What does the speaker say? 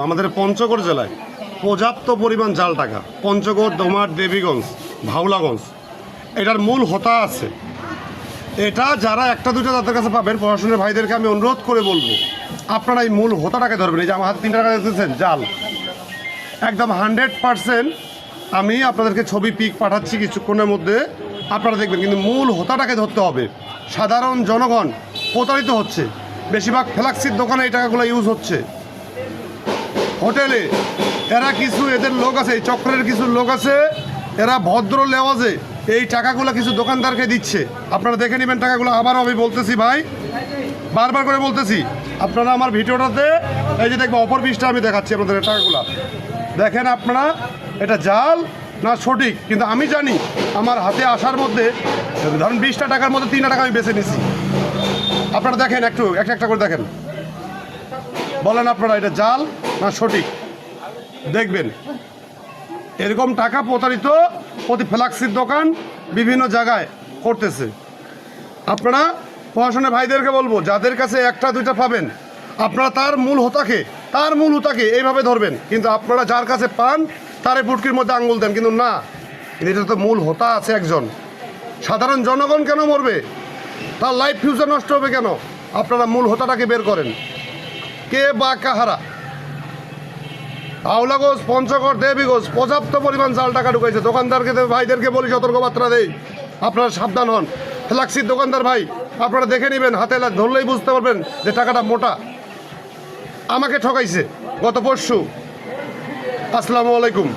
আমাদের পঞ্চগড় জেলায় পর্যাপ্ত পরিমাণ জাল টাকা, পঞ্চগড়, দোমার, দেবীগঞ্জ, ভাওলাগঞ্জ, এটার মূল হোতা আছে। এটা যারা একটা দুটো তাদের কাছে পাবেন, পড়াশোনার ভাইদেরকে আমি অনুরোধ করে বলবো আপনারা এই মূল হোতাটাকে ধরবেন। এই যে আমার হাতে 3 টাকা দেখতেছেন জাল, একদম 100% আমি আপনাদেরকে ছবি পিক পাঠাচ্ছি কিছুক্ষণের মধ্যে, আপনারা দেখবেন। কিন্তু মূল হোতাটাকে ধরতে হবে। সাধারণ জনগণ প্রতারিত হচ্ছে, বেশিরভাগ ফ্ল্যাক্সির দোকানে এই টাকাগুলো ইউজ হচ্ছে। হোটেলে এরা কিছু এদের লোক আছে, এই চক্রের কিছু লোক আছে, এরা ভদ্র লেওয়াজে এই টাকাগুলো কিছু দোকানদারকে দিচ্ছে। আপনারা দেখে নেবেন টাকাগুলো। আবারও আমি বলতেছি ভাই, বারবার করে বলতেছি, আপনারা আমার ভিডিওটাতে এই যে দেখবো অপর পৃষ্ঠা আমি দেখাচ্ছি আপনাদের টাকাগুলো দেখেন আপনারা, এটা জাল না সঠিক। কিন্তু আমি জানি আমার হাতে আসার মধ্যে ধরুন 20টা টাকার মধ্যে 3টা টাকা আমি বেছে নিছি। আপনারা দেখেন, একটু একটা করে দেখেন, বলেন আপনারা এটা জাল না সঠিক। দেখবেন এরকম টাকা প্রতারিত প্রতি ফ্ল্যাক্সির দোকান বিভিন্ন জায়গায় করতেছে। আপনারা পড়াশোনার ভাইদেরকে বলবো, যাদের কাছে একটা দুইটা পাবেন আপনারা তার মূল হোতাকে এইভাবে ধরবেন। কিন্তু আপনারা যার কাছে পান তারে পুটকির মধ্যে আঙ্গুল দেন, কিন্তু না, এটা তো মূল হোতা আছে একজন। সাধারণ জনগণ কেন মরবে? তার লাইফ ফিউচার নষ্ট হবে কেন? আপনারা মূল হোতাটাকে বের করেন, কে বা কাহারা। হাওলাগঞ্জ, পঞ্চগড়, দেবীগঞ্জ পর্যাপ্ত পরিমাণ জাল টাকা ঢুকাইছে। দোকানদারকে ভাইদেরকে বলি, সতর্কবার্তা দেই, আপনারা সাবধান হন। ফ্ল্যাক্সির দোকানদার ভাই, আপনারা দেখে নেবেন, হাতে ধরলেই বুঝতে পারবেন যে টাকাটা মোটা। আমাকে ঠকাইছে গত পরশু। আসসালামু আলাইকুম।